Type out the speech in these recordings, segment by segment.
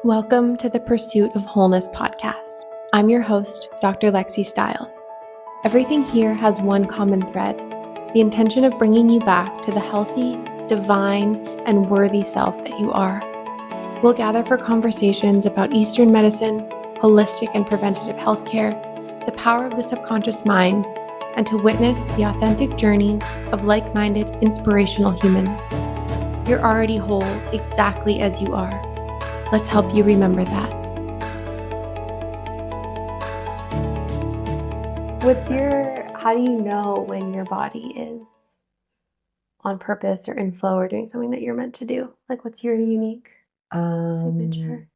Welcome to the Pursuit of Wholeness podcast. I'm your host, Dr. Lexi Stiles. Everything here has one common thread, the intention of bringing you back to the healthy, divine, and worthy self that you are. We'll gather for conversations about Eastern medicine, holistic and preventative healthcare, the power of the subconscious mind, and to witness the authentic journeys of like-minded, inspirational humans. You're already whole exactly as you are. Let's help you remember that. How do you know when your body is on purpose or in flow or doing something that you're meant to do? Like, what's your unique signature?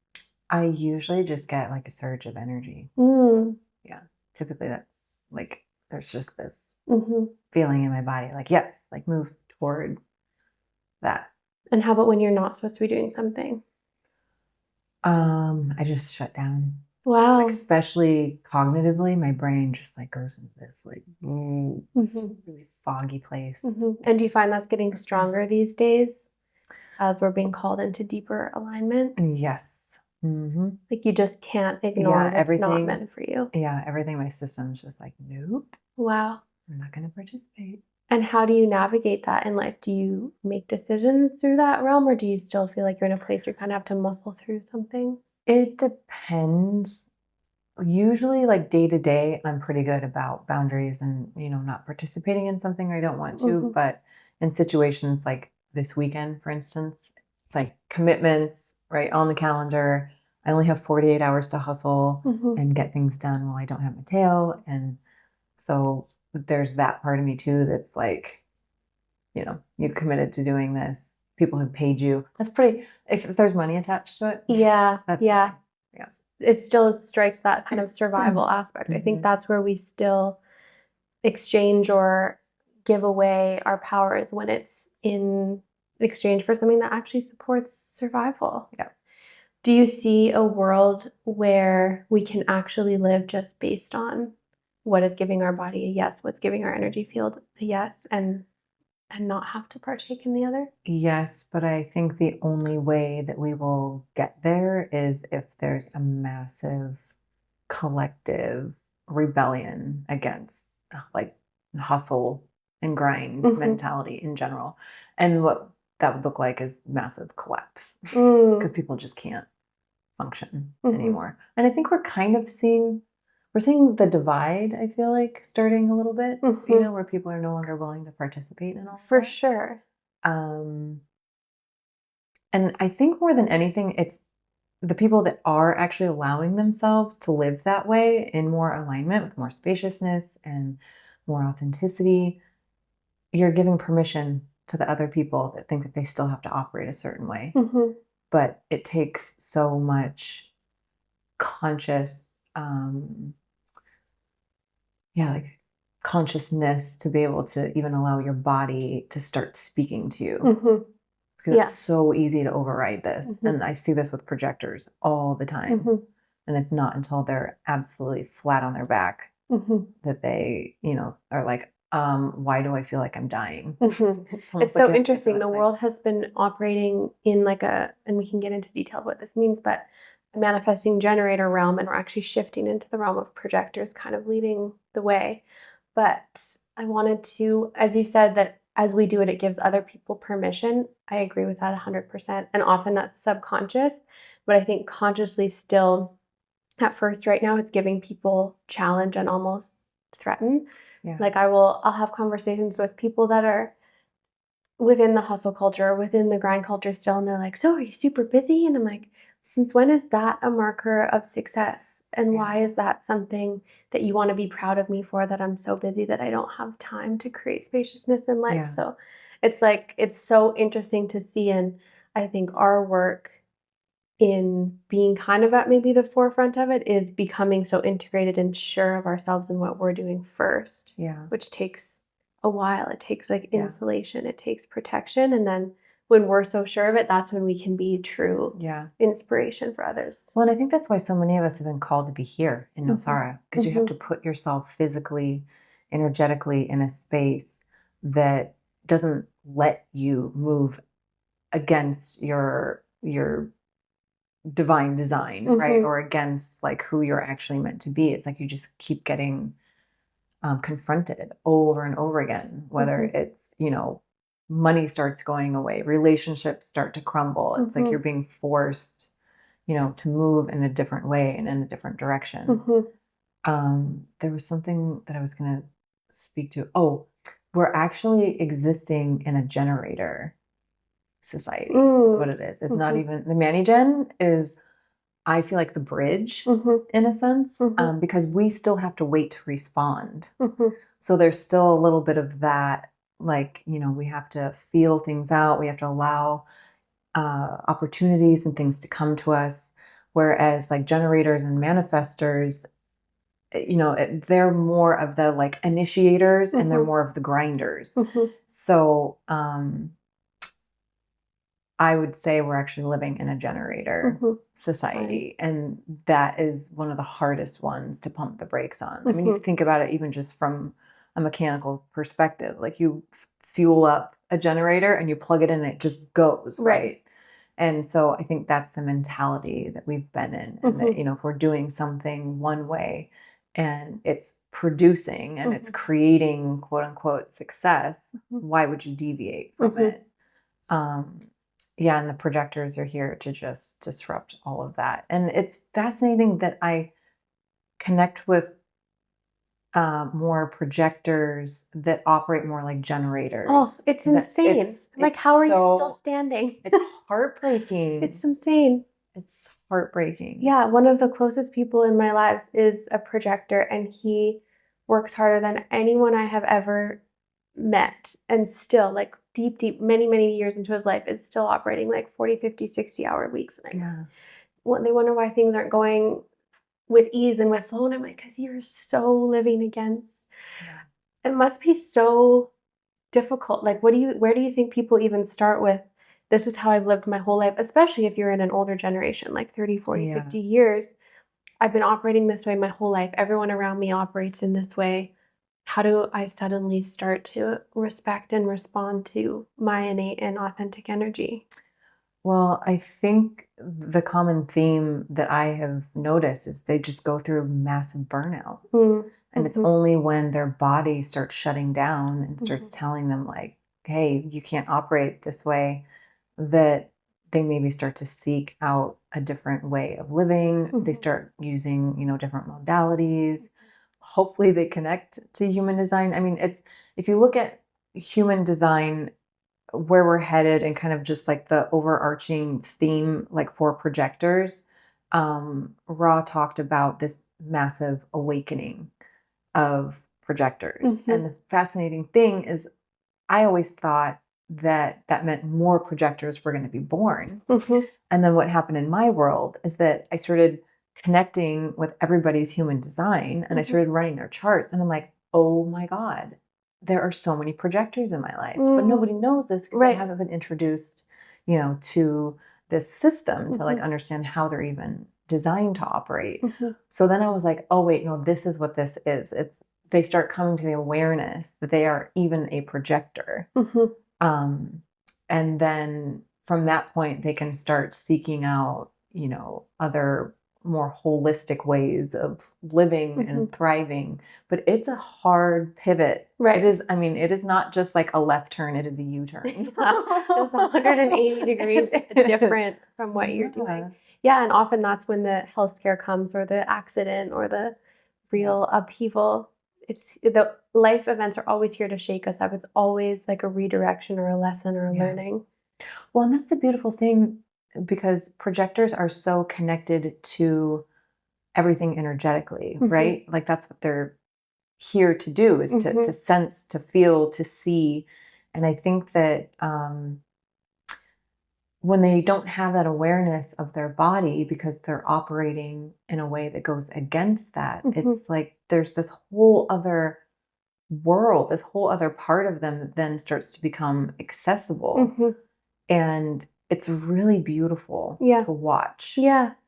I usually just get like a surge of energy. Yeah. Typically that's like, there's just this feeling in my body, like, yes, like move toward that. And how about when you're not supposed to be doing something? I just shut down. Wow. Like, especially cognitively, my brain just like goes into this like this really foggy place. And do you find that's getting stronger these days as we're being called into deeper alignment? Yes. Like you just can't ignore what's not meant for you. Yeah, everything in my system's just like, nope. Wow. I'm not going to participate. And how do you navigate that in life? Do you make decisions through that realm, or do you still feel like you're in a place where you kind of have to muscle through some things? It depends. Usually, like day to day, I'm pretty good about boundaries and, not participating in something I don't want to. But in situations like this weekend, for instance, it's like commitments right on the calendar. I only have 48 hours to hustle and get things done while I don't have Mateo. And so there's that part of me too that's like, you've committed to doing this. People have paid you. That's pretty, if there's money attached to it. Yeah. Yeah. It still strikes that kind of survival aspect. I think that's where we still exchange or give away our powers, when it's in exchange for something that actually supports survival. Yeah. Do you see a world where we can actually live just based on what is giving our body a yes, what's giving our energy field a yes, and not have to partake in the other? Yes, but I think the only way that we will get there is if there's a massive collective rebellion against like hustle and grind mentality in general. And what that would look like is massive collapse because people just can't function anymore. And I think we're kind of seeing the divide, I feel like, starting a little bit, where people are no longer willing to participate in all For that. sure. And I think more than anything, it's the people that are actually allowing themselves to live that way in more alignment with more spaciousness and more authenticity. You're giving permission to the other people that think that they still have to operate a certain way. But it takes so much conscious, consciousness to be able to even allow your body to start speaking to you. Because it's so easy to override this. And I see this with projectors all the time. And it's not until they're absolutely flat on their back that they, are like, why do I feel like I'm dying? It's so interesting. The world has been operating in and we can get into detail of what this means, but the manifesting generator realm, and we're actually shifting into the realm of projectors kind of leading the way. But I wanted to, as you said, that as we do it, it gives other people permission. I agree with that 100%. And often that's subconscious, but I think consciously still, at first right now, it's giving people challenge and almost threaten. Yeah. Like I'll have conversations with people that are within the hustle culture, within the grind culture still, and they're like, so are you super busy? And I'm like, since when is that a marker of success? And why is that something that you want to be proud of me for, that I'm so busy that I don't have time to create spaciousness in life? So it's like, it's so interesting to see. And I think our work in being kind of at maybe the forefront of it is becoming so integrated and sure of ourselves and what we're doing first, which takes a while. It takes insulation, it takes protection. And then when we're so sure of it, that's when we can be true inspiration for others. Well, and I think that's why so many of us have been called to be here in Nosara, because you have to put yourself physically, energetically in a space that doesn't let you move against your divine design, right? Or against like who you're actually meant to be. It's like you just keep getting confronted over and over again, whether it's, you know, money starts going away, relationships start to crumble. It's like you're being forced, you know, to move in a different way and in a different direction. There was something that I was going to speak to. Oh, we're actually existing in a generator society is what it is. It's not even the Manigen is, I feel like, the bridge in a sense, because we still have to wait to respond. So there's still a little bit of that, like, you know, we have to feel things out. We have to allow opportunities and things to come to us. Whereas like generators and manifestors, you know, they're more of the like initiators and they're more of the grinders. So I would say we're actually living in a generator society. And that is one of the hardest ones to pump the brakes on. I mean, you think about it even just from a mechanical perspective, like you fuel up a generator and you plug it in and it just goes, right? And so I think that's the mentality that we've been in. And that, you know, if we're doing something one way and it's producing and it's creating quote unquote success, why would you deviate from it? Yeah, and the projectors are here to just disrupt all of that. And it's fascinating that I connect with more projectors that operate more like generators. Oh, it's insane. Like, how are you still standing? It's heartbreaking. It's insane. It's heartbreaking. Yeah, one of the closest people in my lives is a projector, and he works harder than anyone I have ever met, and still, like, deep, many years into his life, is still operating like 40, 50, 60-hour weeks. And they wonder why things aren't going with ease and with flow. And I'm like, because you're so living against. It must be so difficult. Like, where do you think people even start with, this is how I've lived my whole life, especially if you're in an older generation, like 30, 40, 50 years. I've been operating this way my whole life. Everyone around me operates in this way. How do I suddenly start to respect and respond to my innate and authentic energy? Well, I think the common theme that I have noticed is they just go through massive burnout. And it's only when their body starts shutting down and starts telling them like, hey, you can't operate this way, that they maybe start to seek out a different way of living. They start using, you know, different modalities. Hopefully they connect to human design. I mean, it's, if you look at human design, where we're headed and kind of just like the overarching theme, like for projectors, Ra talked about this massive awakening of projectors. And the fascinating thing is I always thought that that meant more projectors were going to be born. And then what happened in my world is that I started connecting with everybody's human design and I started running their charts. And I'm like, oh my God, there are so many projectors in my life. But nobody knows this because they haven't been introduced, you know, to this system to like understand how they're even designed to operate. So then I was like, oh wait, no, this is what this is. It's, they start coming to the awareness that they are even a projector. And then from that point, they can start seeking out, you know, other more holistic ways of living and thriving. But it's a hard pivot. It is, I mean, it is not just like a left turn, it is a U-turn. It's 180 degrees different from what you're doing. Yeah, and often that's when the health scare comes, or the accident, or the real upheaval. It's the life events are always here to shake us up. It's always like a redirection or a lesson or a learning. Well, and that's the beautiful thing, because projectors are so connected to everything energetically, right? Like that's what they're here to do, is to sense, to feel, to see. And I think that when they don't have that awareness of their body because they're operating in a way that goes against that, it's like there's this whole other world, this whole other part of them that then starts to become accessible. And it's really beautiful to watch.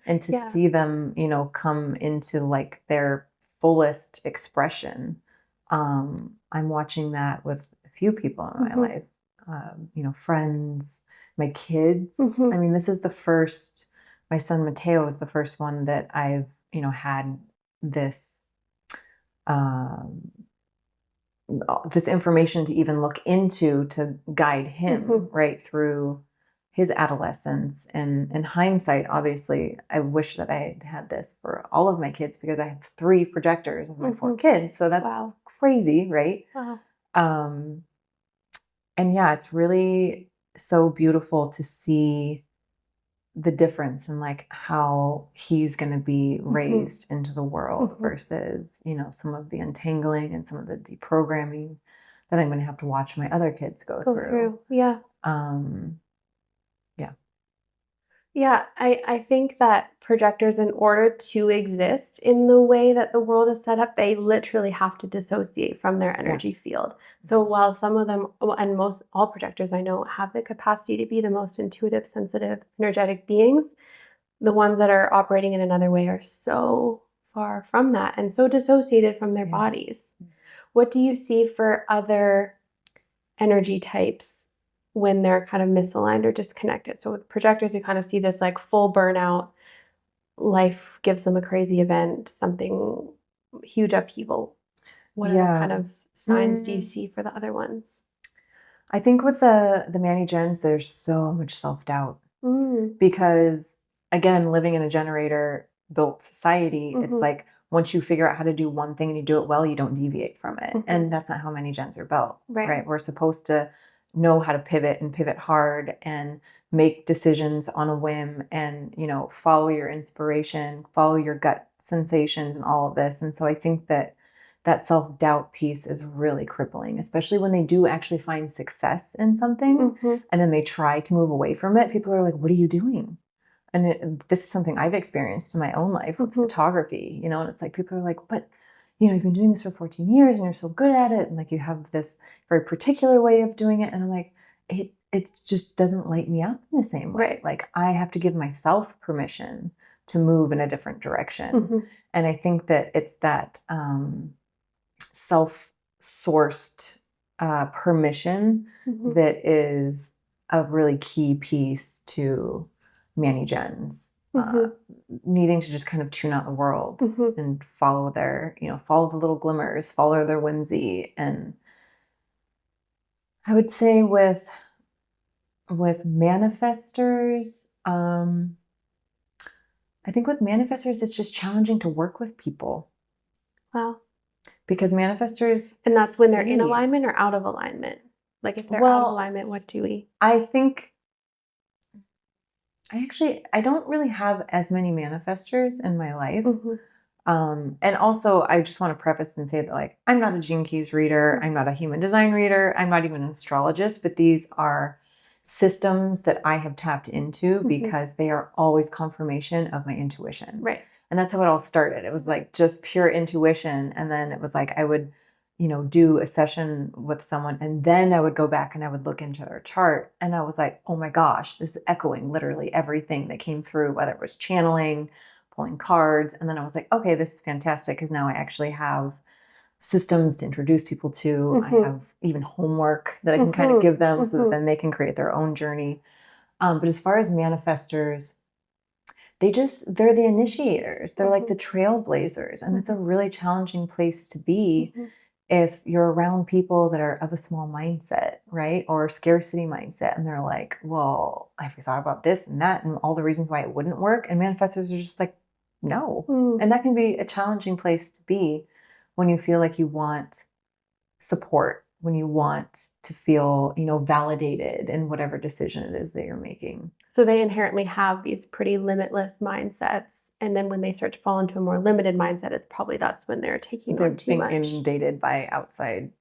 And to see them, you know, come into like their fullest expression. I'm watching that with a few people in my life, you know, friends, my kids. I mean, this is the first my son Mateo is the first one that I've, had this this information to even look into to guide him right through his adolescence. And in hindsight, obviously, I wish that I had had this for all of my kids because I have 3 projectors of my 4 kids. So that's crazy, right? Wow. And yeah, it's really so beautiful to see the difference in like how he's going to be raised into the world versus, some of the untangling and some of the deprogramming that I'm going to have to watch my other kids go through. Yeah. Yeah. Yeah, I think that projectors, in order to exist in the way that the world is set up, they literally have to dissociate from their energy field. So while some of them, and most all projectors I know, have the capacity to be the most intuitive, sensitive, energetic beings, the ones that are operating in another way are so far from that and so dissociated from their bodies. What do you see for other energy types when they're kind of misaligned or disconnected? So with projectors, you kind of see this like full burnout, life gives them a crazy event, something huge upheaval. What other kind of signs do you see for the other ones? I think with the Manny Gens, there's so much self-doubt because, again, living in a generator-built society, it's like once you figure out how to do one thing and you do it well, you don't deviate from it. And that's not how Manny Gens are built, right? We're supposed to know how to pivot and pivot hard and make decisions on a whim and, follow your inspiration, follow your gut sensations and all of this. And so I think that self-doubt piece is really crippling, especially when they do actually find success in something and then they try to move away from it. People are like, what are you doing? And this is something I've experienced in my own life with photography, and it's like, people are like, but, you've been doing this for 14 years and you're so good at it. And like, you have this very particular way of doing it. And I'm like, it just doesn't light me up in the same way. Right. Like, I have to give myself permission to move in a different direction. And I think that it's that self-sourced permission that is a really key piece to Manny Gens. Needing to just kind of tune out the world and follow their, follow the little glimmers, follow their whimsy. And I would say with manifestors, I think with manifestors, it's just challenging to work with people. Wow. Because manifestors... And that's when they're in alignment or out of alignment? Like if they're out of alignment, what do we... I think... I don't really have as many manifestors in my life. And also, I just want to preface and say that, like, I'm not a Gene Keys reader. I'm not a human design reader. I'm not even an astrologist. But these are systems that I have tapped into because they are always confirmation of my intuition. Right. And that's how it all started. It was like just pure intuition. And then it was like I would, do a session with someone and then I would go back and I would look into their chart. And I was like, oh my gosh, this is echoing literally everything that came through, whether it was channeling, pulling cards. And then I was like, okay, this is fantastic because now I actually have systems to introduce people to. I have even homework that I can kind of give them so that then they can create their own journey. But as far as manifestors, they're the initiators. They're like the trailblazers. And it's a really challenging place to be if you're around people that are of a small mindset, right? Or scarcity mindset. And they're like, well, have you thought about this and that and all the reasons why it wouldn't work? And manifestors are just like, no. And that can be a challenging place to be when you feel like you want support, when you want to feel, validated in whatever decision it is that you're making. So they inherently have these pretty limitless mindsets. And then when they start to fall into a more limited mindset, that's when they're taking on too much. They're being inundated by outside,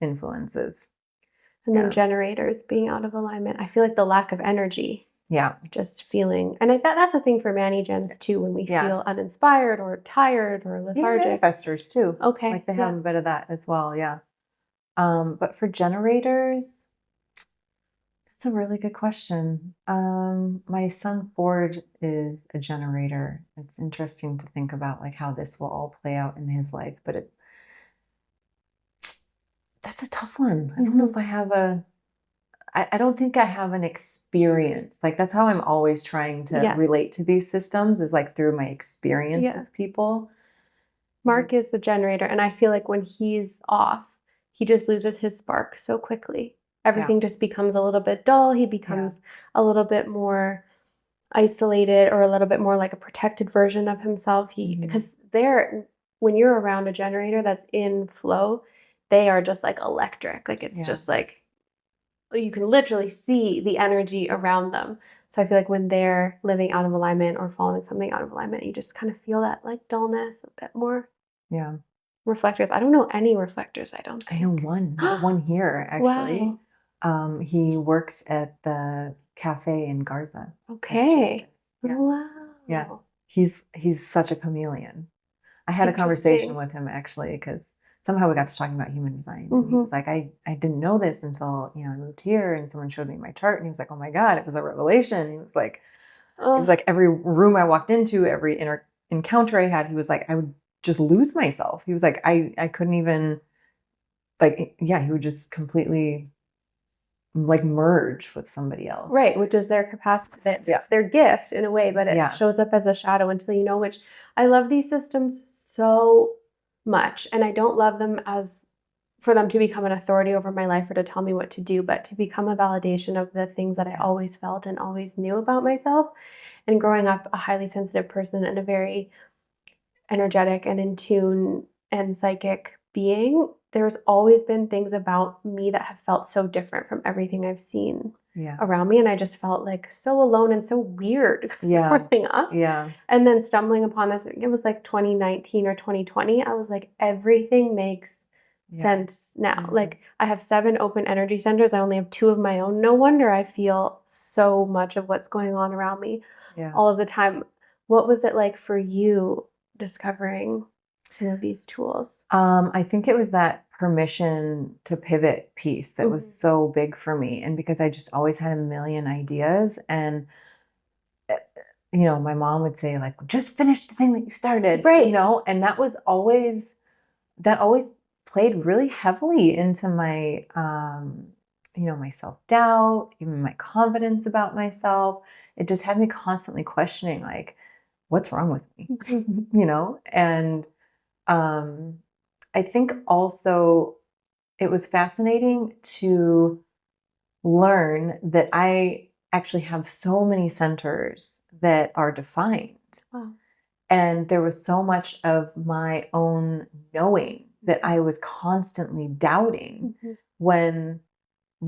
influences. And then generators being out of alignment. I feel like the lack of energy. Yeah. Just feeling. And that's a thing for Manny Gens too, when we feel uninspired or tired or lethargic. Yeah, manifestors too. Okay. Like they have a bit of that as well, yeah. But for generators, that's a really good question. My son Ford is a generator. It's interesting to think about like how this will all play out in his life, but that's a tough one. I don't know if I I don't think I have an experience. Like that's how I'm always trying to relate to these systems, is like through my experience with people. Mark is a generator, and I feel like when he's off, he just loses his spark so quickly. Everything just becomes a little bit dull. He becomes a little bit more isolated, or a little bit more like a protected version of himself. Because when you're around a generator that's in flow, they are just like electric. Like it's just like you can literally see the energy around them. So I feel like when they're living out of alignment or following something out of alignment, you just kind of feel that like dullness a bit more. Yeah. Reflectors. I don't know any reflectors, I don't think. I know one. There's one here, actually. Wow. He works at the cafe in Garza. Okay. Yeah. Wow. Yeah. He's such a chameleon. I had a conversation with him, actually, because somehow we got to talking about human design. And he was like, I didn't know this until, I moved here and someone showed me my chart, and he was like, oh my God, it was a revelation. He was like, it was like every room I walked into, every encounter I had, he was like, I would just lose myself. He was like, I couldn't even, like, he would just completely like merge with somebody else. Right, which is their capacity. It's their gift in a way, but it shows up as a shadow until you know, which I love these systems so much. And I don't love them as for them to become an authority over my life or to tell me what to do, but to become a validation of the things that I always felt and always knew about myself. And growing up a highly sensitive person and a very energetic and in tune and psychic being, there's always been things about me that have felt so different from everything I've seen around me. And I just felt like so alone and so weird growing up. Yeah. And then stumbling upon this, it was like 2019 or 2020. I was like, everything makes sense now. Like I have 7 open energy centers. I only have 2 of my own. No wonder I feel so much of what's going on around me all of the time. What was it like for you discovering some of these tools? I think it was that permission to pivot piece that was so big for me. And because I just always had a million ideas, and my mom would say, like, just finish the thing that you started, right? And that always played really heavily into my my self-doubt, even my confidence about myself. It just had me constantly questioning, like, what's wrong with me? And I think also it was fascinating to learn that I actually have so many centers that are defined. Wow. And there was so much of my own knowing that I was constantly doubting when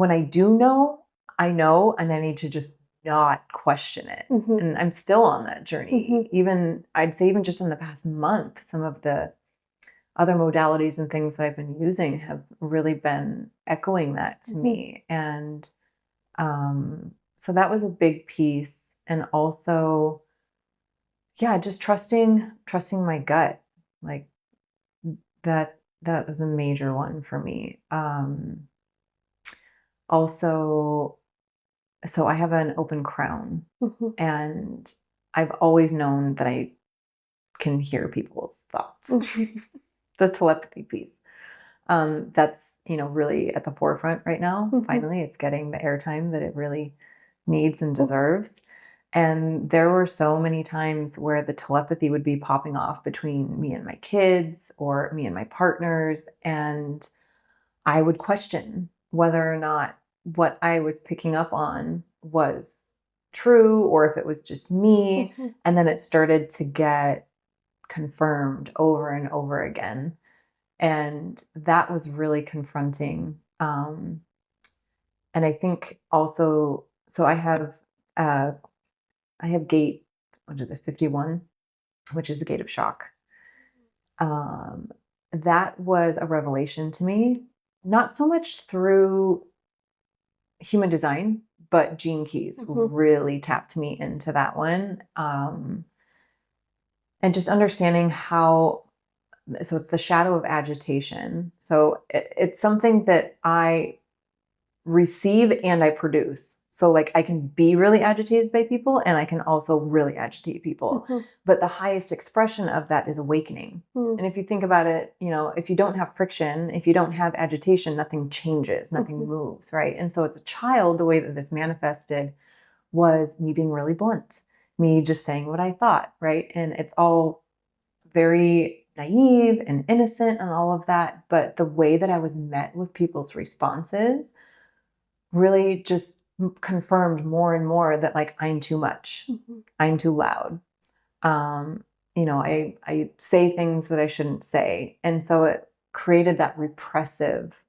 I do know, I know, and I need to just not question it. And I'm still on that journey. Even, I'd say even just in the past month, some of the other modalities and things that I've been using have really been echoing that to me. And so that was a big piece. And also, just trusting my gut. Like that was a major one for me. Also, so I have an open crown, and I've always known that I can hear people's thoughts. The telepathy piece. That's, really at the forefront right now. Finally, it's getting the airtime that it really needs and deserves. And there were so many times where the telepathy would be popping off between me and my kids or me and my partners. And I would question whether or not what I was picking up on was true or if it was just me. And then it started to get confirmed over and over again. And that was really confronting. And I think also, so I have gate, what is it, 51, which is the gate of shock. That was a revelation to me, not so much through human design, but Gene Keys really tapped me into that one. And just understanding how, so it's the shadow of agitation. So it's something that I receive and I produce. So like I can be really agitated by people and I can also really agitate people. But the highest expression of that is awakening. And if you think about it, you know, if you don't have friction, if you don't have agitation, nothing changes, nothing moves, right? And so as a child, the way that this manifested was me being really blunt, me just saying what I thought, right? And it's all very naive and innocent and all of that. But the way that I was met with people's responses really just confirmed more and more that like I'm too much, I'm too loud. You know, I say things that I shouldn't say. And so it created that repressive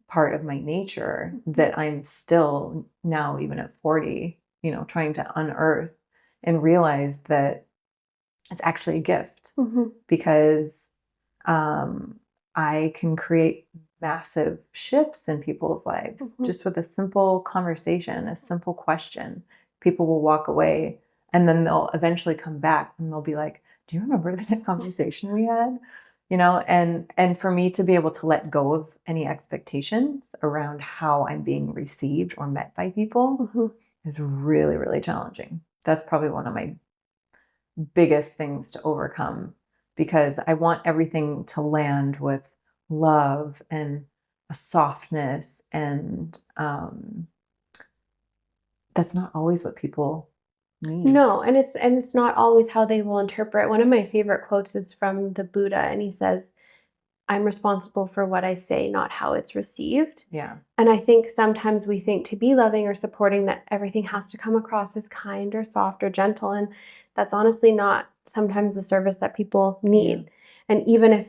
part of my nature that I'm still now, even at 40, you know, trying to unearth and realize that it's actually a gift because I can create massive shifts in people's lives just with a simple conversation, a simple question. People will walk away and then they'll eventually come back and they'll be like, do you remember that conversation we had? You know, and for me to be able to let go of any expectations around how I'm being received or met by people is really, really challenging. That's probably one of my biggest things to overcome because I want everything to land with love and a softness, and that's not always what people need. No, and it's not always how they will interpret. One of my favorite quotes is from the Buddha, and he says, I'm responsible for what I say, not how it's received. Yeah. And I think sometimes we think to be loving or supporting that everything has to come across as kind or soft or gentle. And that's honestly not sometimes the service that people need. Yeah. And even if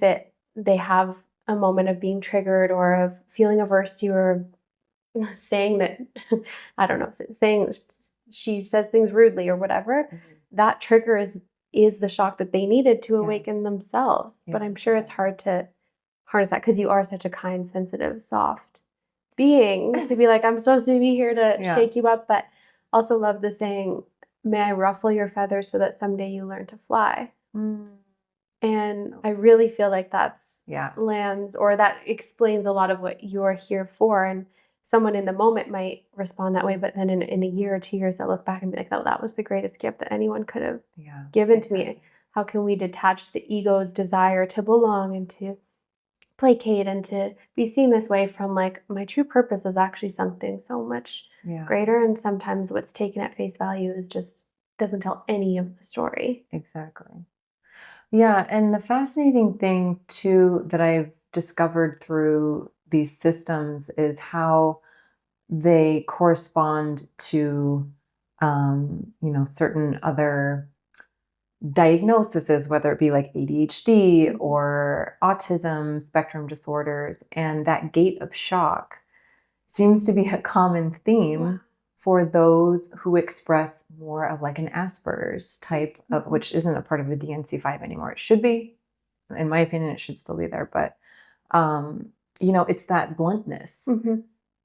they have a moment of being triggered or of feeling averse to you or saying that, I don't know, saying she says things rudely or whatever, that trigger is the shock that they needed to awaken themselves. But I'm sure it's hard to harness that because you are such a kind, sensitive, soft being to be like, I'm supposed to be here to shake you up, but also love the saying, may I ruffle your feathers so that someday you learn to fly. And I really feel like that's lands, or that explains a lot of what you're here for. And someone in the moment might respond that way, but then in a year or 2 years, they'll look back and be like, oh, that was the greatest gift that anyone could have given to me. How can we detach the ego's desire to belong and to placate and to be seen this way from like, my true purpose is actually something so much greater. And sometimes what's taken at face value is just doesn't tell any of the story. Exactly. Yeah. And the fascinating thing too that I've discovered through these systems is how they correspond to, you know, certain other diagnoses, whether it be like ADHD or autism spectrum disorders. And that gate of shock seems to be a common theme for those who express more of like an Asperger's type of, which isn't a part of the DNC5 anymore. It should be, in my opinion, it should still be there. But, you know, it's that bluntness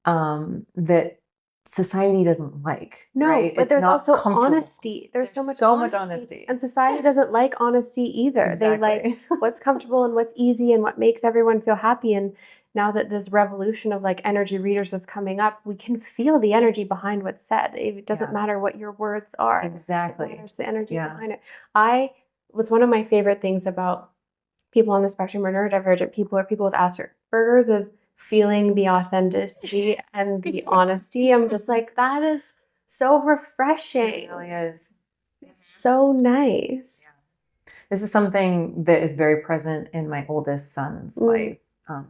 that society doesn't like. No, right? But it's there's also honesty. There's so much honesty. And society doesn't like honesty either. Exactly. They like what's comfortable and what's easy and what makes everyone feel happy. And now that this revolution of like energy readers is coming up, we can feel the energy behind what's said. It doesn't matter what your words are. Exactly. It matters the energy behind it. What's one of my favorite things about people on the spectrum or neurodivergent people or people with Asperger's is feeling the authenticity and the honesty. I'm just like, that is so refreshing. It really is. It's so nice. Yeah. This is something that is very present in my oldest son's life.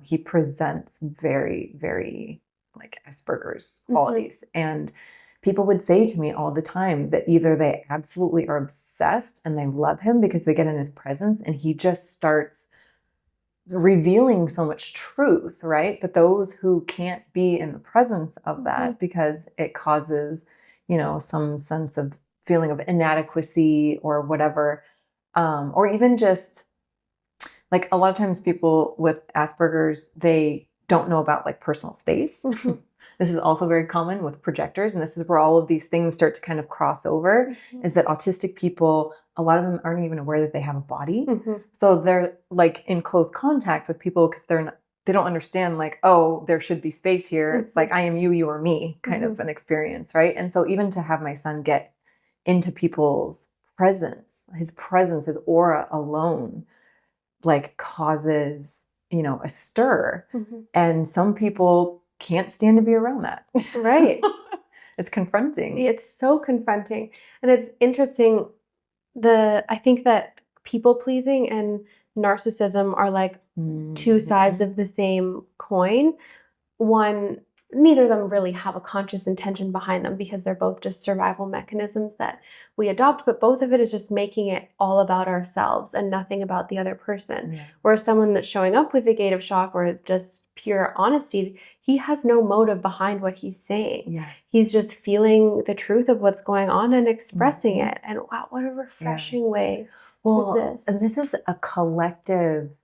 He presents very, very like Asperger's qualities. And people would say to me all the time that either they absolutely are obsessed and they love him because they get in his presence and he just starts revealing so much truth, right? But those who can't be in the presence of that because it causes, you know, some sense of feeling of inadequacy or whatever, or even just like a lot of times people with Asperger's, they don't know about like personal space. This is also very common with projectors. And this is where all of these things start to kind of cross over, is that autistic people, a lot of them aren't even aware that they have a body. So they're like in close contact with people because they're they don't understand like, oh, there should be space here. It's like, Mhm. I am you, you are me kind of an experience, right? And so even to have my son get into people's presence, his aura alone, like causes, a stir. Mhm. And some people can't stand to be around that. Right. It's confronting. It's so confronting. And it's interesting. I think that people pleasing and narcissism are like two sides Mhm. of the same coin. One, neither of them really have a conscious intention behind them because they're both just survival mechanisms that we adopt, but both of it is just making it all about ourselves and nothing about the other person. Yeah. Whereas someone that's showing up with the gate of shock or just pure honesty, he has no motive behind what he's saying. Yes. He's just feeling the truth of what's going on and expressing Mhm. it. And wow, what a refreshing way to Well, exist. and this is a collective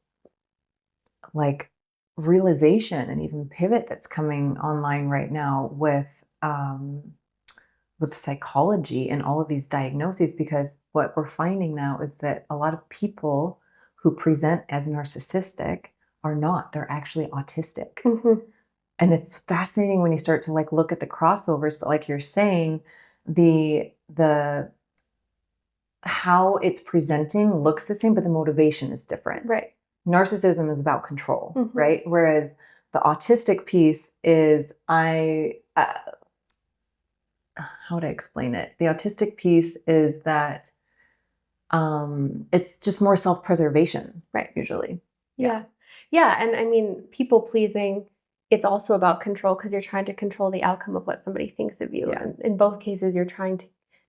like realization and even pivot that's coming online right now with psychology and all of these diagnoses, because what we're finding now is that a lot of people who present as narcissistic are not, they're actually autistic. Mhm. And it's fascinating when you start to like look at the crossovers, but like you're saying, the how it's presenting looks the same, but the motivation is different. Right. Narcissism is about control, Mhm. right? Whereas the autistic piece is how would I explain it? The autistic piece is that it's just more self-preservation, Right. usually. Yeah. Yeah. And I mean, people pleasing, it's also about control because you're trying to control the outcome of what somebody thinks of you. Yeah. And in both cases, you're trying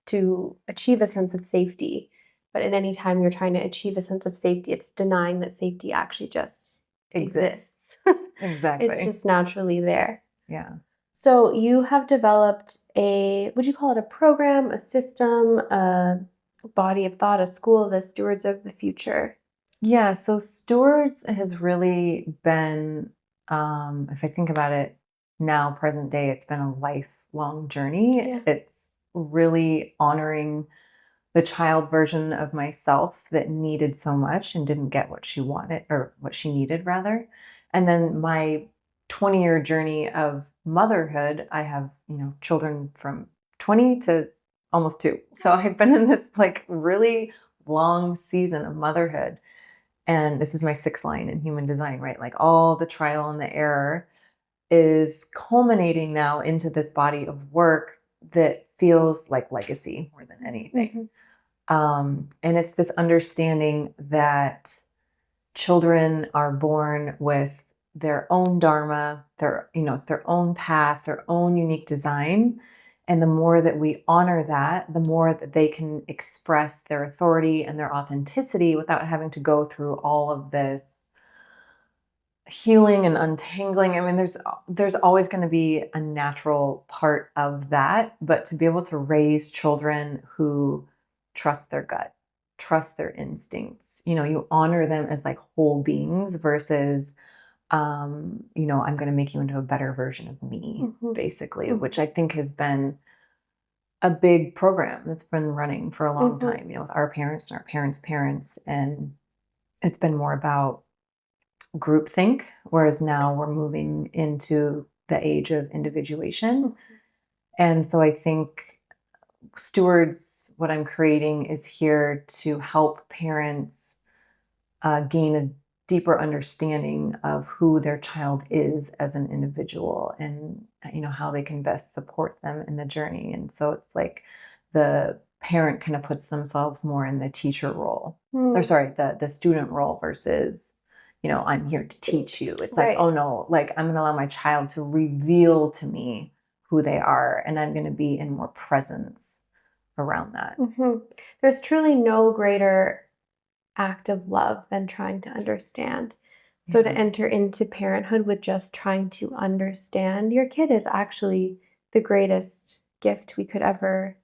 to achieve a sense of safety. But at any time you're trying to achieve a sense of safety, it's denying that safety actually just exists. Exactly. It's just naturally there. Yeah. So you have developed would you call it a program, a system, a body of thought, a school, the Stewards of the Future? Yeah. So Stewards has really been, if I think about it now, present day, it's been a lifelong journey. Yeah. It's really honoring the child version of myself that needed so much and didn't get what she wanted, or what she needed rather. And then my 20-year journey of motherhood, I have, children from 20 to almost 2. So I've been in this like really long season of motherhood. And this is my 6th line in human design, right? Like all the trial and the error is culminating now into this body of work that feels like legacy more than anything. And it's this understanding that children are born with their own dharma, it's their own path, their own unique design. And the more that we honor that, the more that they can express their authority and their authenticity without having to go through all of this healing and untangling. I mean, there's always going to be a natural part of that, but to be able to raise children who trust their gut, trust their instincts, you honor them as like whole beings versus I'm going to make you into a better version of me, basically, which I think has been a big program that's been running for a long time, with our parents and our parents' parents. And it's been more about groupthink, whereas now we're moving into the age of individuation. And so I think Stewards, what I'm creating is here to help parents gain a deeper understanding of who their child is as an individual, and how they can best support them in the journey. And so it's like the parent kind of puts themselves more in the teacher role, or sorry, the student role versus I'm here to teach you. It's like, oh no, like I'm going to allow my child to reveal to me who they are, and I'm going to be in more presence around that. There's truly no greater act of love than trying to understand. So to enter into parenthood with just trying to understand your kid is actually the greatest gift we could ever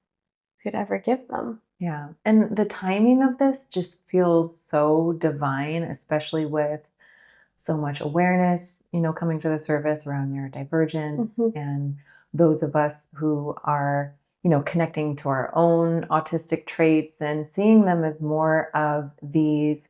give them. Yeah. And the timing of this just feels so divine, especially with so much awareness, coming to the surface around neurodivergence, and those of us who are, connecting to our own autistic traits and seeing them as more of these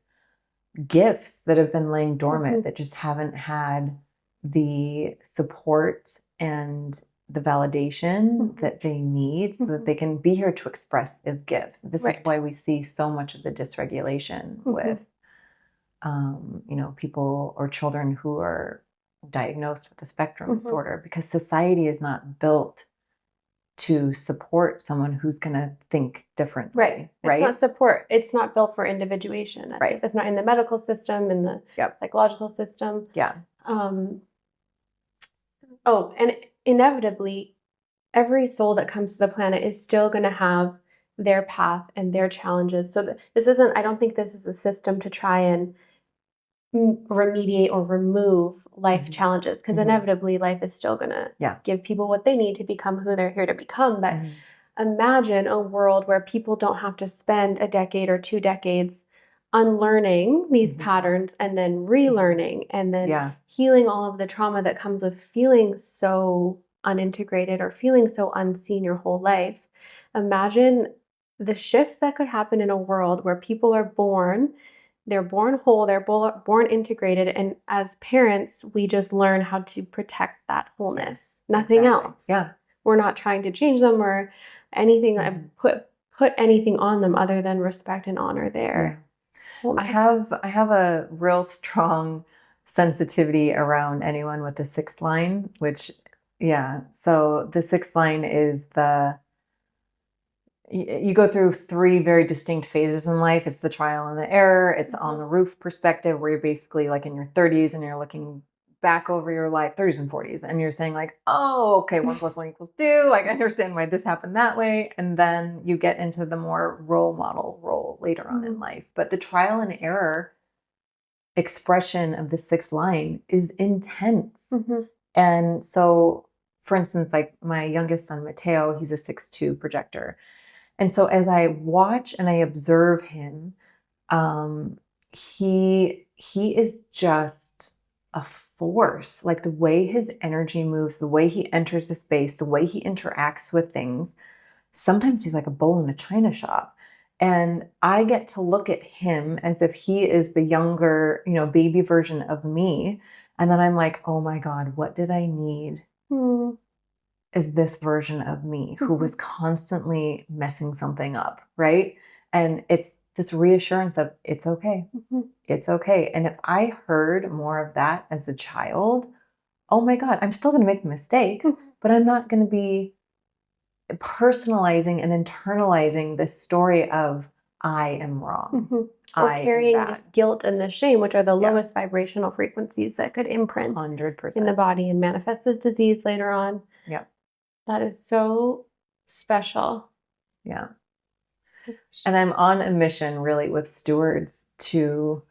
gifts that have been laying dormant that just haven't had the support and the validation that they need so that they can be here to express as gifts. This is why we see so much of the dysregulation with, people or children who are diagnosed with a spectrum disorder, because society is not built to support someone who's going to think differently. Right. It's not support. It's not built for individuation. Right. It's not in the medical system, in the psychological system. Yeah. And inevitably, every soul that comes to the planet is still going to have their path and their challenges. So I don't think this is a system to try and remediate or remove life challenges, because inevitably life is still going to give people what they need to become who they're here to become. But imagine a world where people don't have to spend a decade or 2 decades unlearning these patterns and then relearning and then healing all of the trauma that comes with feeling so unintegrated or feeling so unseen your whole life. Imagine the shifts that could happen in a world where people are born. They're born whole, they're born integrated, and as parents, we just learn how to protect that wholeness. Nothing else. Yeah. We're not trying to change them or anything, put anything on them other than respect and honor their wholeness. I have a real strong sensitivity around anyone with the 6th line, which, so the 6th line is you go through 3 very distinct phases in life. It's the trial and the error. It's on the roof perspective, where you're basically like in your 30s and you're looking back over your life, 30s and 40s, and you're saying like, oh, okay, 1 + 1 = 2. Like, I understand why this happened that way. And then you get into the more role model role later on in life. But the trial and error expression of the 6th line is intense. And so, for instance, like my youngest son, Mateo, he's a 6/2 projector. And so as I watch and I observe him, he is just a force. Like, the way his energy moves, the way he enters a space, the way he interacts with things. Sometimes he's like a bull in a china shop. And I get to look at him as if he is the younger, baby version of me. And then I'm like, oh my God, what did I need? Is this version of me who was constantly messing something up, right? And it's this reassurance of it's okay. It's okay. And if I heard more of that as a child, oh my God, I'm still going to make mistakes, but I'm not going to be personalizing and internalizing this story of I am wrong. Or carrying this guilt and this shame, which are the lowest vibrational frequencies that could imprint 100% in the body and manifest as disease later on. Yeah. That is so special. Yeah. And I'm on a mission really with stewards to,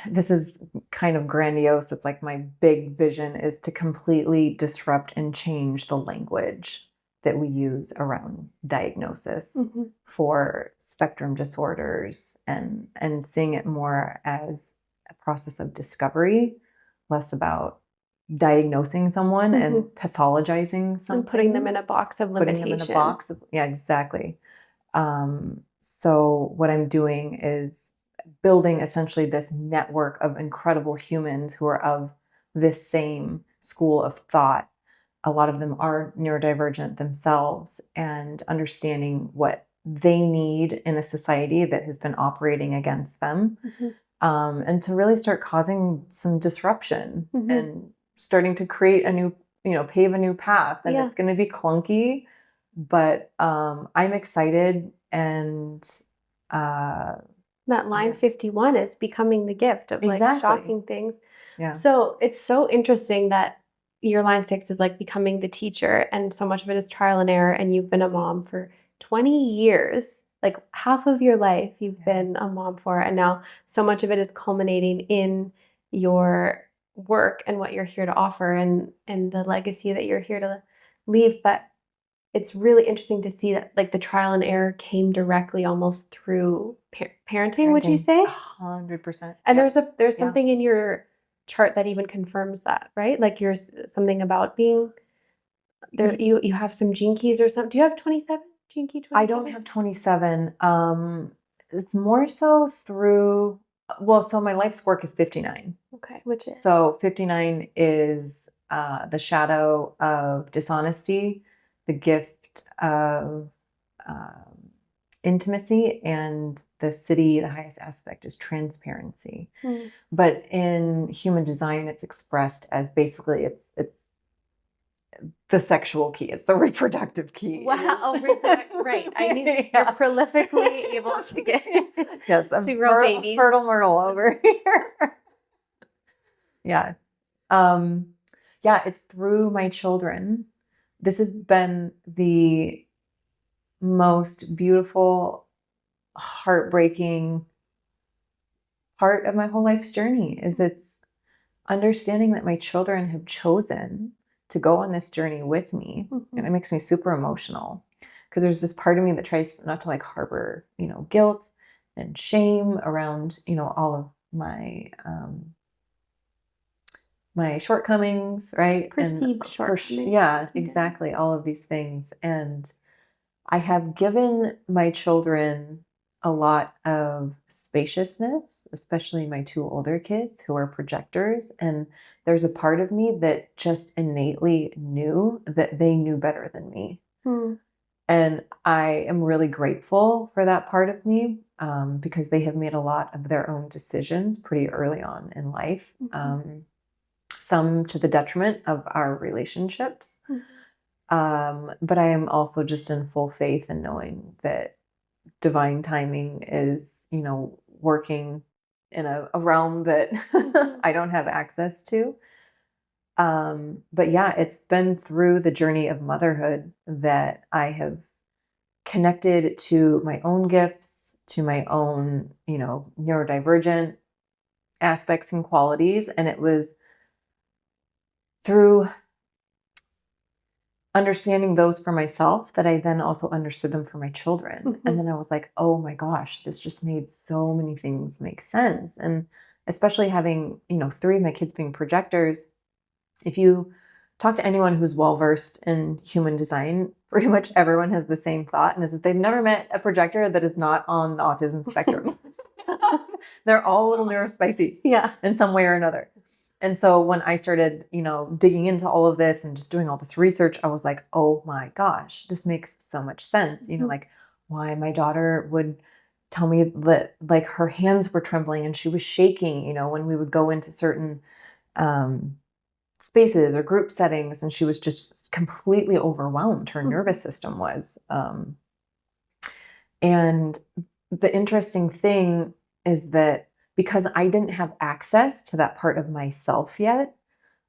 this is kind of grandiose. It's like my big vision is to completely disrupt and change the language that we use around diagnosis for spectrum disorders, and seeing it more as a process of discovery, less about diagnosing someone and pathologizing something. And putting them in a box of limitation. Exactly. So what I'm doing is building essentially this network of incredible humans who are of this same school of thought. A lot of them are neurodivergent themselves, and understanding what they need in a society that has been operating against them. And to really start causing some disruption and starting to create a new, pave a new path. And it's going to be clunky, but I'm excited. And that line 51 is becoming the gift of like shocking things. Yeah. So it's so interesting that your line 6 is like becoming the teacher, and so much of it is trial and error. And you've been a mom for 20 years, like half of your life you've been a mom for, and now so much of it is culminating in your work and what you're here to offer and the legacy that you're here to leave. But it's really interesting to see that like the trial and error came directly almost through parenting, would you say? 100%. And there's something in your chart that even confirms that, right? Like yours, something about being there. You have some gene keys or something. Do you have 27 gene key? 27? I don't have 27. It's more so through Well, so my life's work is 59. Okay, which is? So 59 is the shadow of dishonesty, the gift of intimacy, and the siddhi, the highest aspect, is transparency. But in human design, it's expressed as basically it's the sexual key. It's the reproductive key. Wow. Oh, right. I mean, you're prolifically able to get yes, I'm to grow babies. Fertile Myrtle over here. Yeah. Yeah, it's through my children. This has been the most beautiful, heartbreaking part of my whole life's journey. Is it's understanding that my children have chosen to go on this journey with me. And it makes me super emotional because there's this part of me that tries not to like harbor, guilt and shame around, all of my my shortcomings, right? Perceived shortcomings. Yeah, exactly. All of these things. And I have given my children a lot of spaciousness, especially my two older kids who are projectors. And there's a part of me that just innately knew that they knew better than me. And I am really grateful for that part of me because they have made a lot of their own decisions pretty early on in life, some to the detriment of our relationships. But I am also just in full faith in knowing that divine timing is, working in a realm that I don't have access to. But yeah, it's been through the journey of motherhood that I have connected to my own gifts, to my own, neurodivergent aspects and qualities. And it was through understanding those for myself that I then also understood them for my children. And then I was like, oh my gosh, this just made so many things make sense. And especially having, 3 of my kids being projectors, if you talk to anyone who's well-versed in human design, pretty much everyone has the same thought, and is that they've never met a projector that is not on the autism spectrum. They're all a little neurospicy in some way or another. And so when I started, digging into all of this and just doing all this research, I was like, oh my gosh, this makes so much sense. Like why my daughter would tell me that like her hands were trembling and she was shaking, when we would go into certain spaces or group settings, and she was just completely overwhelmed. Her nervous system was. And the interesting thing is that because I didn't have access to that part of myself yet,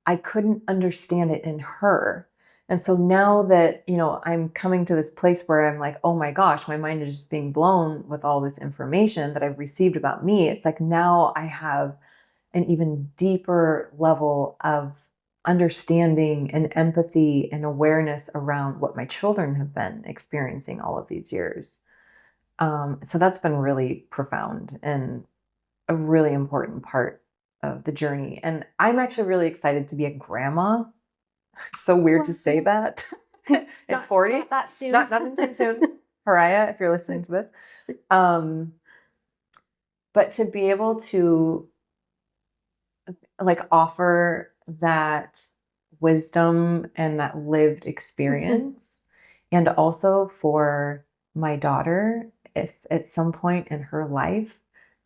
I couldn't understand it in her. And so now that, I'm coming to this place where I'm like, oh my gosh, my mind is just being blown with all this information that I've received about me. It's like now I have an even deeper level of understanding and empathy and awareness around what my children have been experiencing all of these years. So that's been really profound and a really important part of the journey. And I'm actually really excited to be a grandma. It's so weird to say that at 40. Not that soon. Not anytime soon. Pariah, if you're listening to this. But to be able to like offer that wisdom and that lived experience, and also for my daughter, if at some point in her life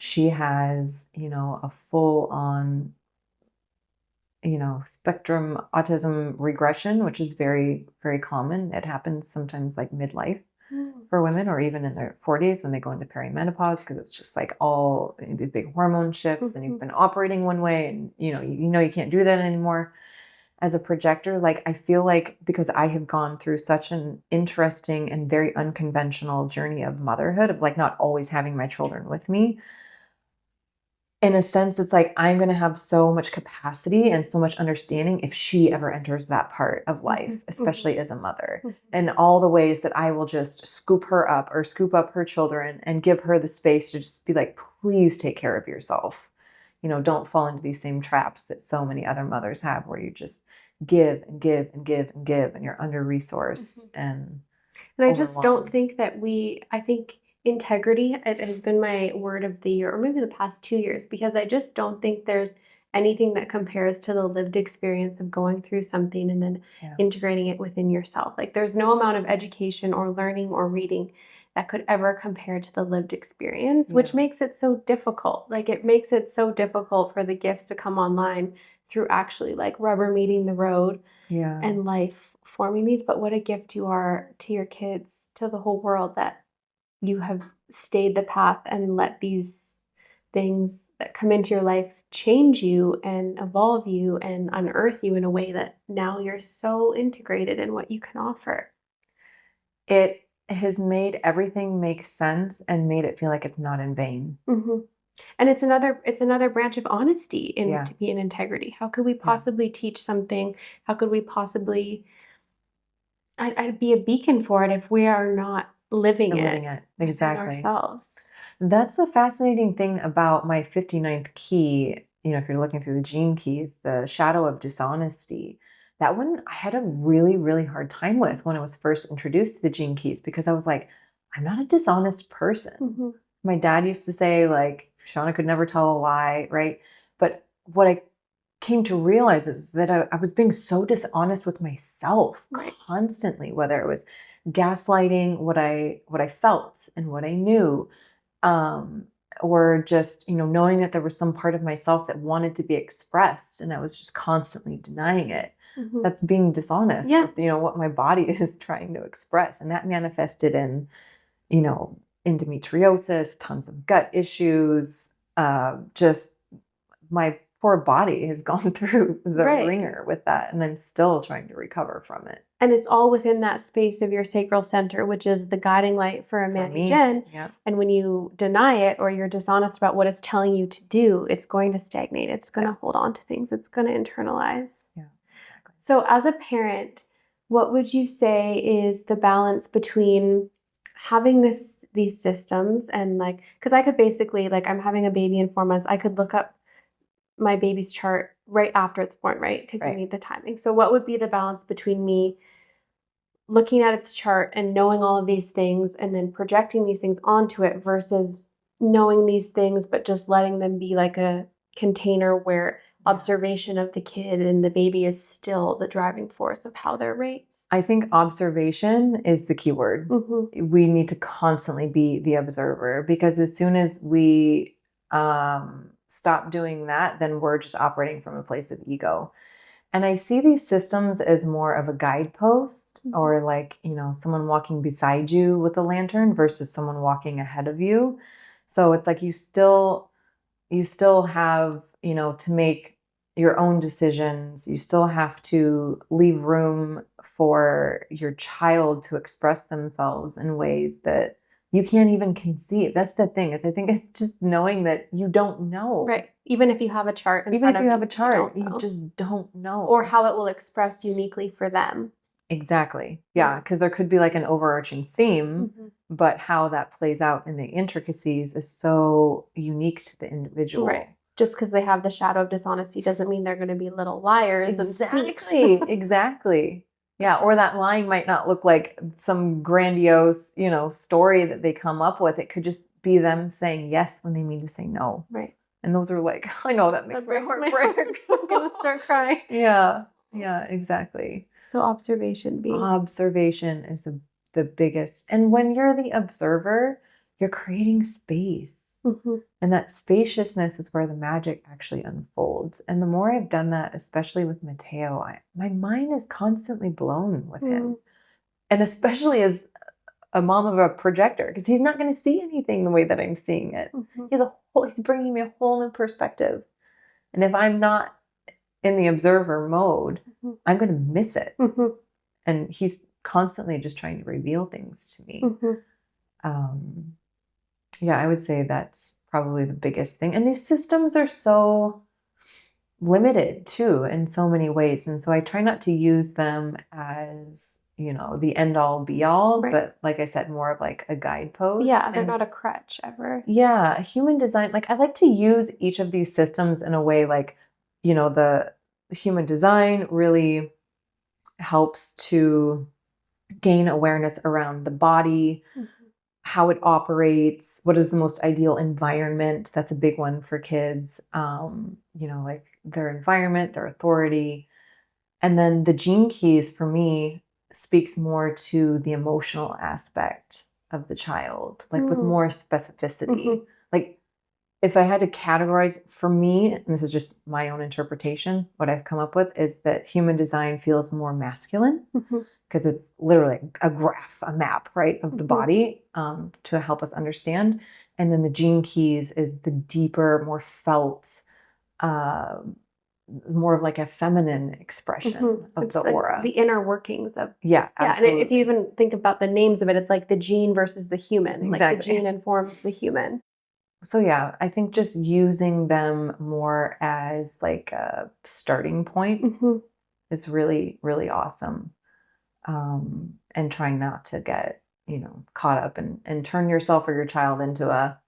she has, a full on, spectrum autism regression, which is very, very common. It happens sometimes like midlife for women, or even in their 40s when they go into perimenopause, because it's just like all these big hormone shifts and you've been operating one way and, you can't do that anymore. As a projector, like I feel like because I have gone through such an interesting and very unconventional journey of motherhood, of like not always having my children with me, in a sense, it's like I'm going to have so much capacity and so much understanding if she ever enters that part of life, especially as a mother, and all the ways that I will just scoop her up or scoop up her children and give her the space to just be like, please take care of yourself. Don't fall into these same traps that so many other mothers have, where you just give and give and give and give, and you're under-resourced and I just don't think that I think Integrity, it has been my word of the year, or maybe the past 2 years, because I just don't think there's anything that compares to the lived experience of going through something and then Yeah. integrating it within yourself. Like there's no amount of education or learning or reading that could ever compare to the lived experience, which Yeah. makes it so difficult. Like it makes it so difficult for the gifts to come online through actually like rubber meeting the road Yeah. and life forming these. But what a gift you are to your kids, to the whole world, that you have stayed the path and let these things that come into your life change you and evolve you and unearth you in a way that now you're so integrated in what you can offer. It has made everything make sense and made it feel like it's not in vain. Hmm. And it's another branch of honesty in Yeah. to be in integrity. How could we Yeah. possibly teach something? How could we possibly I'd be a beacon for it if we are not living Living it it. within Exactly. ourselves. That's the fascinating thing about my 59th key. You know, if you're looking through the gene keys, the shadow of dishonesty, that one I had a really, really hard time with when I was first introduced to the gene keys, because I was like, I'm not a dishonest person. Mhm. My dad used to say, like, Shawna could never tell a lie, right? But what I came to realize is that I was being so dishonest with myself Right. constantly, whether it was gaslighting what I felt and what I knew, um, or just, knowing that there was some part of myself that wanted to be expressed and I was just constantly denying it. Mhm. That's being dishonest Yeah. with, what my body is trying to express. And that manifested in, you know, endometriosis, tons of gut issues, just my poor body has gone throughthe Right. ringer with that. And I'm still trying to recover from it. And it's all within that space of your sacral center, which is the guiding light for a For Manny me, Gen. yeah. And when you deny it or you're dishonest about what it's telling you to do, it's going to stagnate. It's going to hold on to things. It's going to internalize. Yeah, exactly. So as a parent, what would you say is the balance between having these systems and like, because I could basically, like, I'm having a baby in 4 months, I could look up my baby's chart right after it's born, right? Because you Right. need the timing. So what would be the balance between me looking at its chart and knowing all of these things and then projecting these things onto it versus knowing these things but just letting them be like a container where observation of the kid and the baby is still the driving force of how they're raised? I think observation is the key word. Mm-hmm. We need to constantly be the observer, because as soon as we stop doing that, then we're just operating from a place of ego. And I see these systems as more of a guidepost, Mm-hmm. or like, someone walking beside you with a lantern versus someone walking ahead of you. So it's like you still have, to make your own decisions. You still have to leave room for your child to express themselves in ways that you can't even conceive. That's the thing, is I think it's just knowing that you don't know. Right. Even if you have a chart in Even front if of you have a don't chart, you know. just don't know. Or how it will express uniquely for them. Exactly. Yeah, because there could be like an overarching theme, Mm-hmm. but how that plays out in the intricacies is so unique to the individual. Right. Just because they have the shadow of dishonesty doesn't mean they're going to be little liars and sneaks. Exactly. Yeah, or that lying might not look like some grandiose, story that they come up with. It could just be them saying yes when they mean to say no. Right. And those are like, I know that makes my heart break. I'm going to start crying. Yeah, exactly. So observation being. Observation is the biggest. And when you're the observer, you're creating space. Mm-hmm. And that spaciousness is where the magic actually unfolds. And the more I've done that, especially with Mateo, my mind is constantly blown with him. And especially as a mom of a projector, because he's not going to see anything the way that I'm seeing it. Mm-hmm. He's bringing me a whole new perspective. And if I'm not in the observer mode, Mm-hmm. I'm going to miss it. Mm-hmm. And he's constantly just trying to reveal things to me. Mm-hmm. Yeah, I would say that's probably the biggest thing. And these systems are so limited too in so many ways. And so I try not to use them as, the end all be all, Right. but like I said, more of like a guidepost. Yeah, they're not a crutch ever. Yeah, human design, like I like to use each of these systems in a way like, the human design really helps to gain awareness around the body. Mm-hmm. how it operates, what is the most ideal environment. That's a big one for kids. Like their environment, their authority. And then the gene keys for me speaks more to the emotional aspect of the child, like with more specificity. Like if I had to categorize, for me, and this is just my own interpretation, what I've come up with is that human design feels more masculine because it's literally a graph, a map, right, of the body to help us understand. And then the gene keys is the deeper, more felt, more of like a feminine expression of It's the aura. The inner workings of Absolutely. And if you even think about the names of it, it's like the gene versus the human. Exactly. Like the gene informs the human. So yeah, I think just using them more as like a starting point is really, really awesome. And trying not to get, caught up and turn yourself or your child into a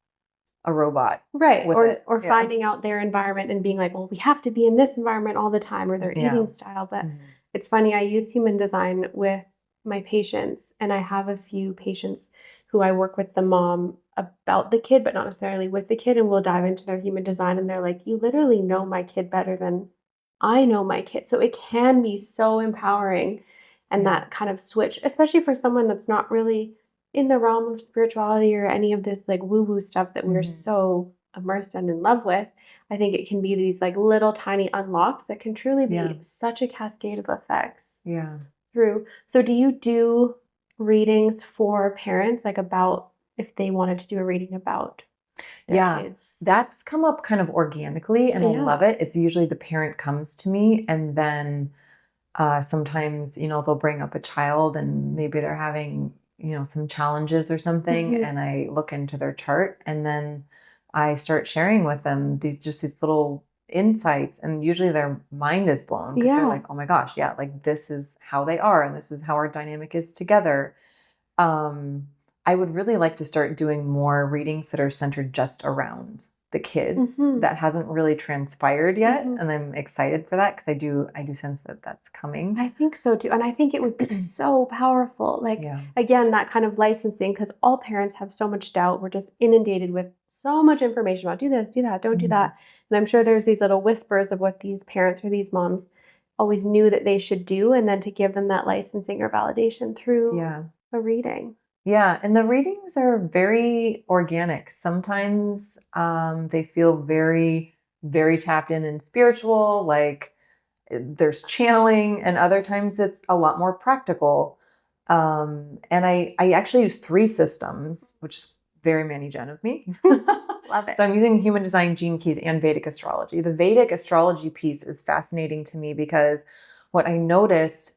robot. Right. Or Yeah. finding out their environment and being like, well, we have to be in this environment all the time, or their eating style. But it's funny, I use human design with my patients, and I have a few patients who I work with the mom about the kid, but not necessarily with the kid, and we'll dive into their human design, and they're like, you literally know my kid better than I know my kid. So it can be so empowering. And that kind of switch, especially for someone that's not really in the realm of spirituality or any of this like woo-woo stuff that we're so immersed and in love with, I think it can be these like little tiny unlocks that can truly be such a cascade of effects through. So do you do readings for parents, like about if they wanted to do a reading about their kids? That's come up kind of organically, and I love it. It's usually the parent comes to me, and then sometimes, they'll bring up a child and maybe they're having, some challenges or something. And I look into their chart, and then I start sharing with them these little insights. And usually their mind is blown because they're like, oh my gosh, like this is how they are. And this is how our dynamic is together. I would really like to start doing more readings that are centered just around the kids. That hasn't really transpired yet, and I'm excited for that because I do sense that that's coming. I think so too, and I think it would be so powerful. Like again, that kind of licensing, because all parents have so much doubt. We're just inundated with so much information about do this, do that, don't do that, and I'm sure there's these little whispers of what these parents or these moms always knew that they should do, and then to give them that licensing or validation through a reading. Yeah, and the readings are very organic. Sometimes they feel very, very tapped in and spiritual, like there's channeling, and other times it's a lot more practical. And I actually use 3 systems, which is very Manny-Gen of me. Love it. So I'm using Human Design, Gene Keys, and Vedic Astrology. The Vedic Astrology piece is fascinating to me because what I noticed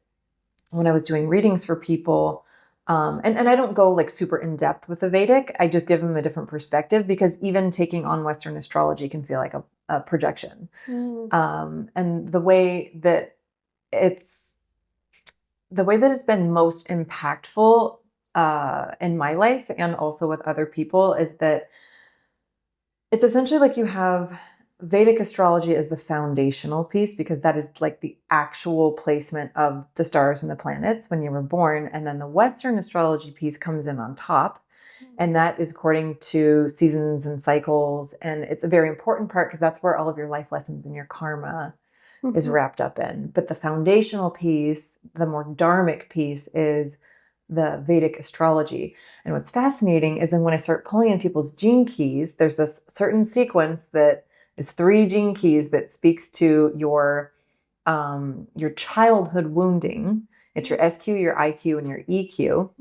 when I was doing readings for people, and I don't go like super in depth with the Vedic. I just give them a different perspective because even taking on Western astrology can feel like a projection. And the way that it's been most impactful in my life and also with other people is that it's essentially like you have Vedic astrology as the foundational piece because that is like the actual placement of the stars and the planets when you were born. And then the Western astrology piece comes in on top. And that is according to seasons and cycles. And it's a very important part because that's where all of your life lessons and your karma is wrapped up in. But the foundational piece, the more dharmic piece, is the Vedic astrology. And what's fascinating is then when I start pulling in people's gene keys, there's this certain sequence that is 3 gene keys that speaks to your childhood wounding. It's your SQ, your IQ, and your EQ.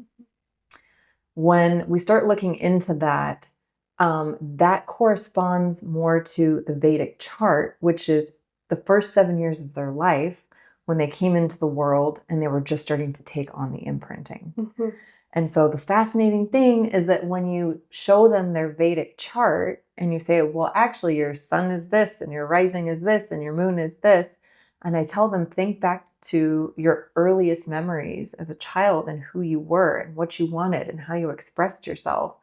When we start looking into that, that corresponds more to the Vedic chart, which is the first 7 years of their life when they came into the world and they were just starting to take on the imprinting. And so the fascinating thing is that when you show them their Vedic chart and you say, well, actually your sun is this and your rising is this and your moon is this. And I tell them, think back to your earliest memories as a child and who you were and what you wanted and how you expressed yourself.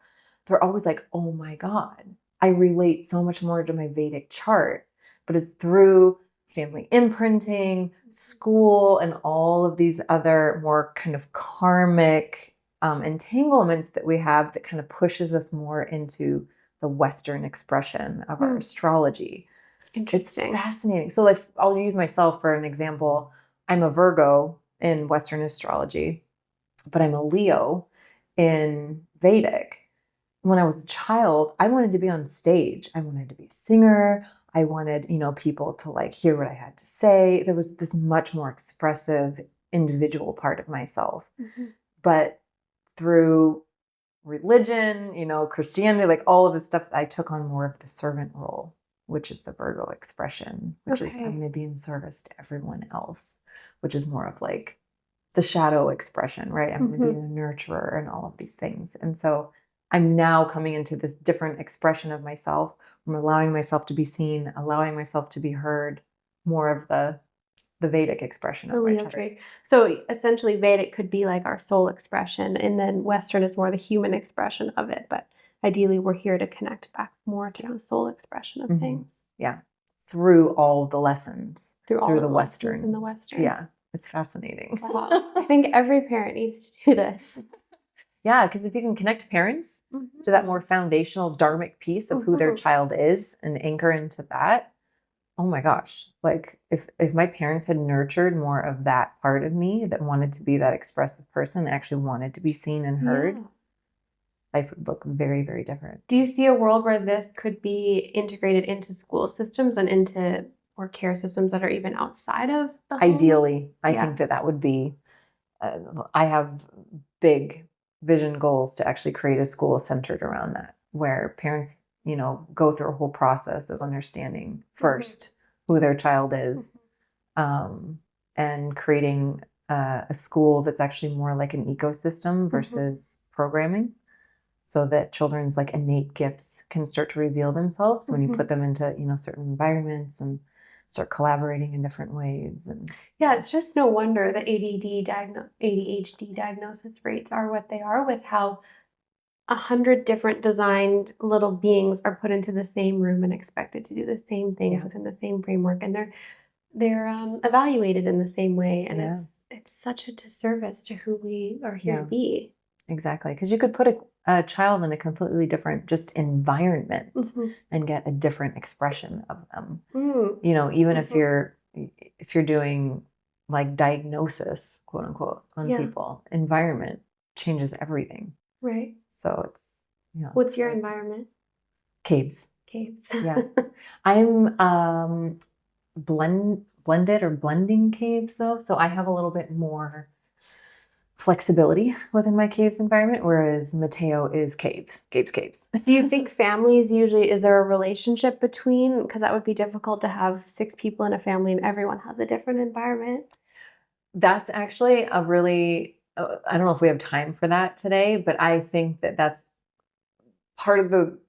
They're always like, oh my God, I relate so much more to my Vedic chart, but it's through family imprinting, school, and all of these other more kind of karmic entanglements that we have that kind of pushes us more into the Western expression of our astrology. Interesting. It's fascinating. So like, I'll use myself for an example. I'm a Virgo in Western astrology, but I'm a Leo in Vedic. When I was a child, I wanted to be on stage. I wanted to be a singer. I wanted, people to like hear what I had to say. There was this much more expressive individual part of myself. But through religion, Christianity, like all of this stuff, I took on more of the servant role, which is the Virgo expression, which is I'm going to be in service to everyone else, which is more of like the shadow expression, right? I'm going to be the nurturer and all of these things. And so I'm now coming into this different expression of myself. I'm allowing myself to be seen, allowing myself to be heard, more of the Vedic expression of my chart. Traits. So essentially Vedic could be like our soul expression, and then Western is more the human expression of it. But ideally we're here to connect back more to the soul expression of things. Yeah. Through all the lessons. Through the Western. In the Western. Yeah. It's fascinating. Wow. I think every parent needs to do this. Yeah, because if you can connect parents to that more foundational dharmic piece of who their child is and anchor into that, oh my gosh. Like if my parents had nurtured more of that part of me that wanted to be that expressive person, actually wanted to be seen and heard, life would look very, very different. Do you see a world where this could be integrated into school systems and or care systems that are even outside of the home? Ideally, I think that would be, I have big vision goals to actually create a school centered around that, where parents, go through a whole process of understanding first who their child is, and creating a school that's actually more like an ecosystem versus programming, so that children's like innate gifts can start to reveal themselves when you put them into, certain environments and start collaborating in different ways. And it's just no wonder the ADHD diagnosis rates are what they are, with how 100 different designed little beings are put into the same room and expected to do the same things within the same framework, and they're evaluated in the same way, and it's such a disservice to who we are here to be. Exactly, because you could put a child in a completely different just environment and get a different expression of them. Even if you're doing like diagnosis, quote unquote, on people, environment changes everything. Right. So it's What's your environment? Caves. Yeah. I'm blended or blending caves though, so I have a little bit more flexibility within my caves environment, whereas Mateo is caves. Do you think families usually, is there a relationship between, because that would be difficult to have 6 people in a family and everyone has a different environment? That's actually a really, I don't know if we have time for that today, but I think that that's part of the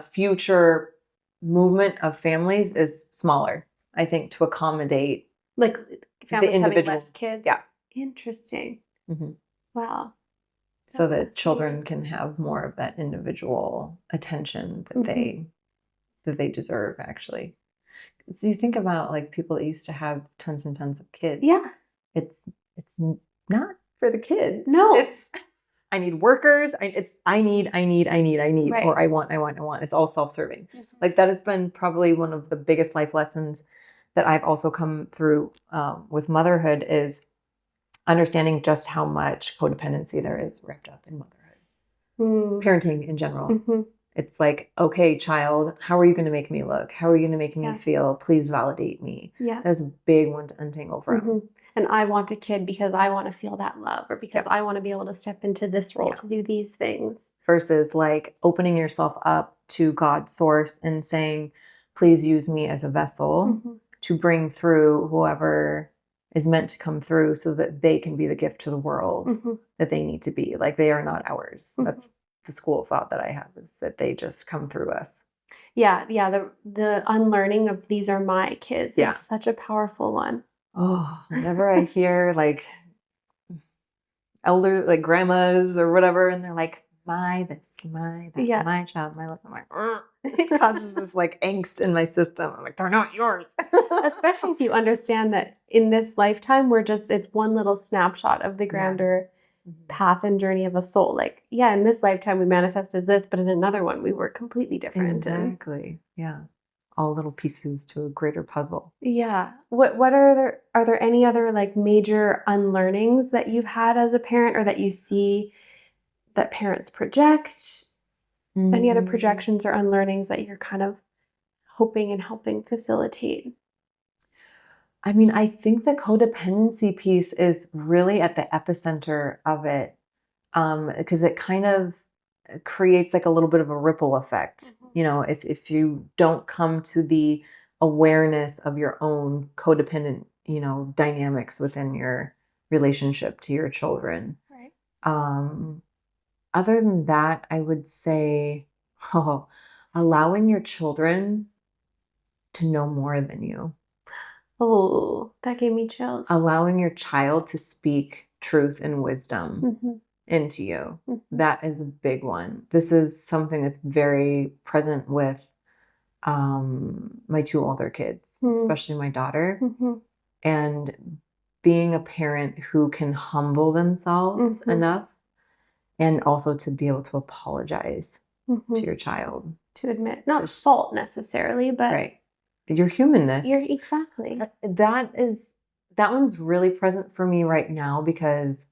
future movement of families is smaller, I think, to accommodate like families the having less kids. Yeah. Interesting. Wow. So that children can have more of that individual attention that they deserve, actually. So you think about like people that used to have tons and tons of kids. Yeah. It's not for the kids. No. It's I need workers. I need, right. or I want. It's all self-serving. Like that has been probably one of the biggest life lessons that I've also come through with motherhood, is understanding just how much codependency there is wrapped up in motherhood. Parenting in general. It's like, okay, child, how are you going to make me look? How are you going to make me feel? Please validate me. Yeah. There's a big one to untangle from. And I want a kid because I want to feel that love, or because I want to be able to step into this role to do these things. Versus like opening yourself up to God's source and saying, please use me as a vessel to bring through whoever is meant to come through, so that they can be the gift to the world that they need to be. Like they are not ours. That's the school of thought that I have, is that they just come through us. Yeah. The unlearning of these are my kids is such a powerful one. Oh, whenever I hear like elder, like grandmas or whatever, and they're like, my this, my that, my child, my life, I'm like, it causes this like angst in my system. I'm like, they're not yours. Especially if you understand that in this lifetime, it's one little snapshot of the grander path and journey of a soul. Like, yeah, in this lifetime we manifest as this, but in another one we were completely different. Exactly. Yeah. All little pieces to a greater puzzle. Yeah. What are there any other like major unlearnings that you've had as a parent, or that you see that parents project? Any other projections or unlearnings that you're kind of hoping and helping facilitate? I mean, I think the codependency piece is really at the epicenter of it, because it kind of creates like a little bit of a ripple effect. You know, if you don't come to the awareness of your own codependent, dynamics within your relationship to your children. Right. Other than that, I would say, allowing your children to know more than you. Oh, that gave me chills. Allowing your child to speak truth and wisdom into you. That is a big one. This is something that's very present with my two older kids, especially my daughter. And being a parent who can humble themselves enough, and also to be able to apologize to your child. To admit, not fault necessarily, but right. Your humanness. Exactly. That one's really present for me right now, because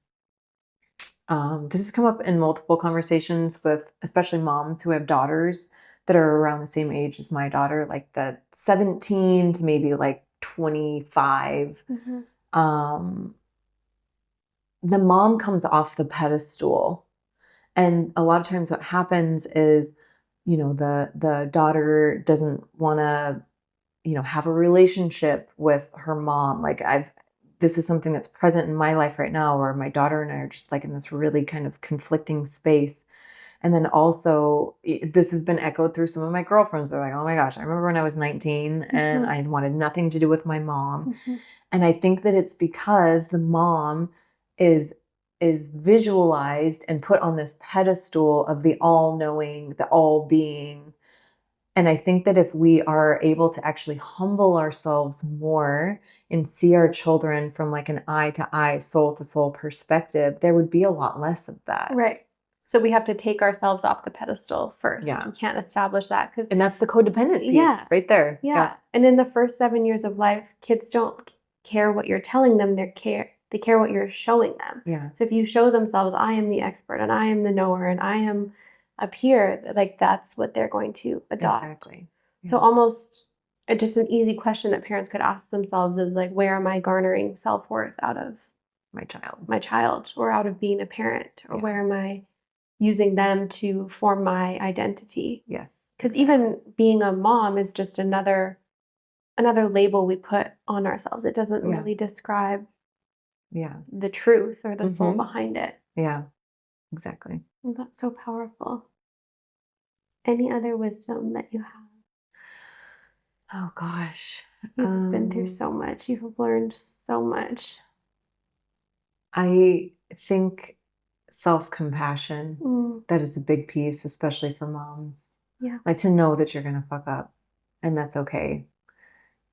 this has come up in multiple conversations with especially moms who have daughters that are around the same age as my daughter, like the 17 to maybe like 25. The mom comes off the pedestal. And a lot of times what happens is, the daughter doesn't want to, have a relationship with her mom. Like this is something that's present in my life right now, where my daughter and I are just like in this really kind of conflicting space. And then also this has been echoed through some of my girlfriends. They're like, oh my gosh, I remember when I was 19 and I wanted nothing to do with my mom. And I think that it's because the mom is visualized and put on this pedestal of the all-knowing, the all-being. And I think that if we are able to actually humble ourselves more and see our children from like an eye-to-eye, soul-to-soul perspective, there would be a lot less of that. Right. So we have to take ourselves off the pedestal first. Yeah. We can't establish that. And that's the codependent piece right there. Yeah. And in the first 7 years of life, kids don't care what you're telling them. They care what you're showing them. Yeah. So if you show themselves, I am the expert and I am the knower and I am up here, like that's what they're going to adopt. Exactly. Yeah. So almost just an easy question that parents could ask themselves is like, where am I garnering self-worth out of my child, or out of being a parent, or where am I using them to form my identity? Yes. Because even being a mom is just another label we put on ourselves. It doesn't really describe the truth or the soul behind it. Yeah, exactly. And that's so powerful. Any other wisdom that you have? Oh gosh. You've been through so much. You've learned so much. I think self-compassion, that is a big piece, especially for moms. Yeah. Like to know that you're going to fuck up and that's okay.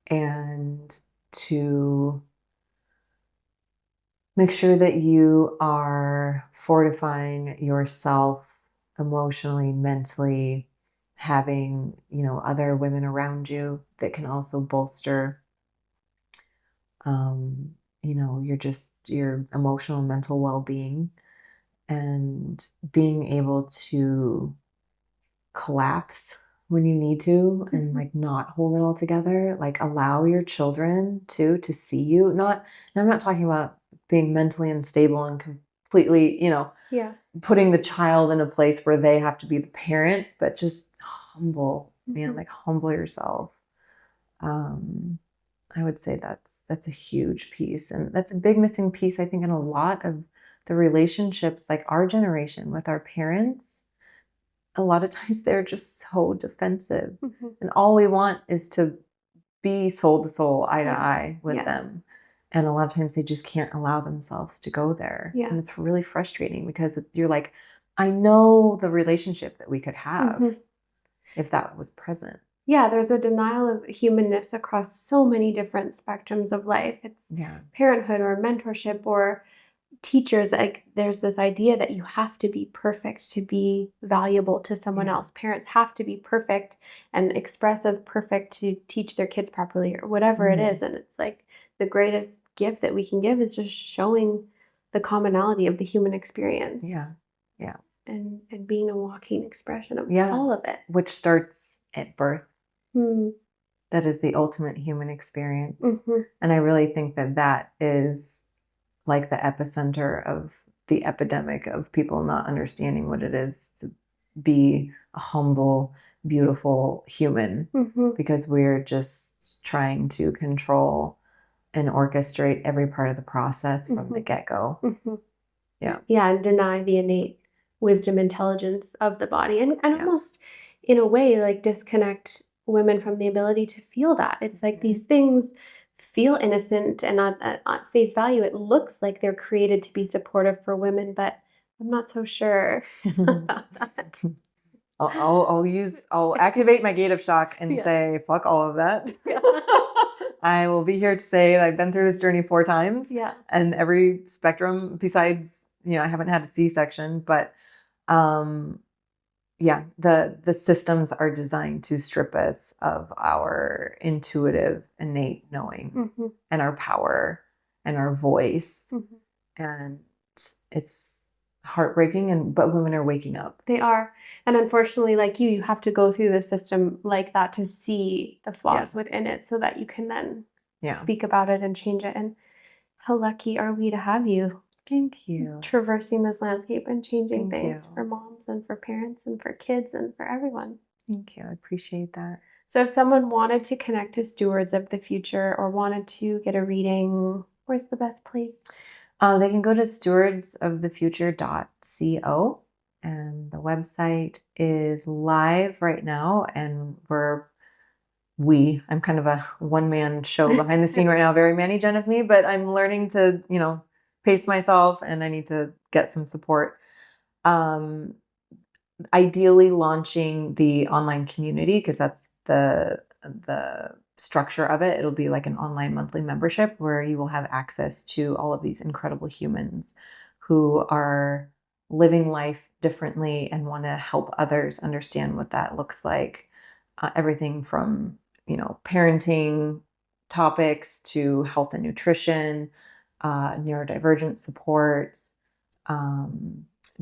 And to make sure that you are fortifying yourself emotionally, mentally, having, other women around you that can also bolster, your emotional and mental well-being, and being able to collapse when you need to and like not hold it all together. Like allow your children to see you. And I'm not talking about being mentally unstable and completely, putting the child in a place where they have to be the parent, but just humble, like humble yourself. I would say that's a huge piece, and that's a big missing piece, I think, in a lot of the relationships, like our generation with our parents. A lot of times they're just so defensive, and all we want is to be soul to soul, eye to eye with them. And a lot of times they just can't allow themselves to go there. Yeah. And it's really frustrating because you're like, I know the relationship that we could have if that was present. Yeah, there's a denial of humanness across so many different spectrums of life. It's parenthood or mentorship or teachers, like there's this idea that you have to be perfect to be valuable to someone else. Parents have to be perfect and express as perfect to teach their kids properly or whatever it is. And it's like the greatest gift that we can give is just showing the commonality of the human experience. Yeah. And being a walking expression of Yeah. all of it. Which starts at birth. Mm. That is the ultimate human experience. Mm-hmm. And I really think that that is like the epicenter of the epidemic of people not understanding what it is to be a humble, beautiful human, because we're just trying to control and orchestrate every part of the process from the get-go. Yeah. Yeah, and deny the innate wisdom, intelligence of the body, and almost in a way like disconnect women from the ability to feel that. It's like these things feel innocent, and on face value it looks like they're created to be supportive for women, but I'm not so sure about that. I'll activate my gate of shock and say fuck all of that. I will be here to say that I've been through this journey 4 times. And every spectrum besides, I haven't had a C-section, but the systems are designed to strip us of our intuitive, innate knowing and our power and our voice. And it's heartbreaking, but women are waking up. They are. And unfortunately, like you have to go through the system like that to see the flaws within it so that you can then speak about it and change it. And how lucky are we to have you? Thank you. Traversing this landscape and changing things for moms and for parents and for kids and for everyone. Thank you. I appreciate that. So if someone wanted to connect to Stewards of the Future or wanted to get a reading, where's the best place? They can go to stewardsofthefuture.co, and the website is live right now, and I'm kind of a one-man show behind the scene right now, very management of me, but I'm learning to, pace myself, and I need to get some support. Ideally launching the online community, because that's the structure of it. It'll be like an online monthly membership where you will have access to all of these incredible humans who are living life differently and want to help others understand what that looks like. Everything from, parenting topics to health and nutrition, neurodivergent supports,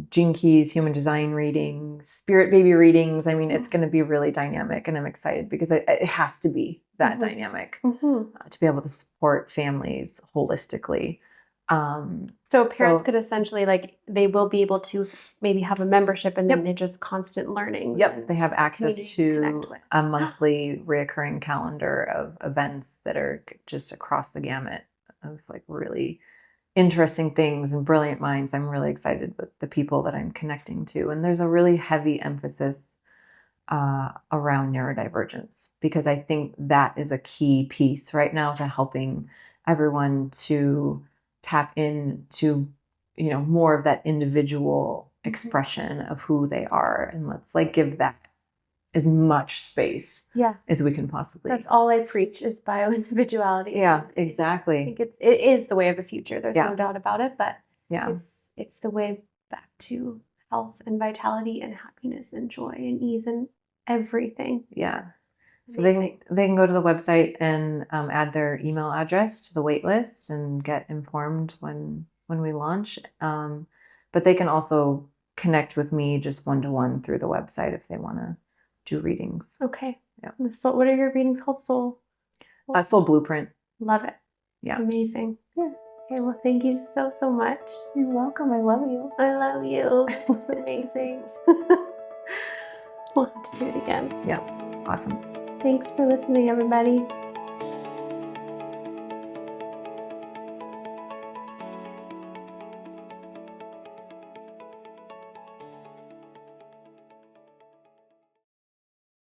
Gene Keys, human design readings, spirit baby readings. I mean, it's going to be really dynamic, and I'm excited because it has to be that dynamic to be able to support families holistically. So parents could essentially, they will be able to maybe have a membership, and then they're just constant learning. Yep. They have access to a monthly reoccurring calendar of events that are just across the gamut of really interesting things and brilliant minds. I'm really excited with the people that I'm connecting to. And there's a really heavy emphasis around neurodivergence, because I think that is a key piece right now to helping everyone to tap into, more of that individual expression of who they are. And let's give that as much space as we can possibly. That's all I preach is bio-individuality. Yeah, exactly. I think it is the way of the future. There's no doubt about it, but it's the way back to health and vitality and happiness and joy and ease and everything. Yeah. So they can go to the website and add their email address to the wait list and get informed when we launch. But they can also connect with me just one-to-one through the website if they want to do readings. Okay. Yeah. So what are your readings called? Soul Blueprint. Love it. Yeah. Amazing. Yeah. Okay. Well, thank you so, so much. You're welcome. I love you. I love you. This was amazing. We'll have to do it again. Yeah. Awesome. Thanks for listening, everybody.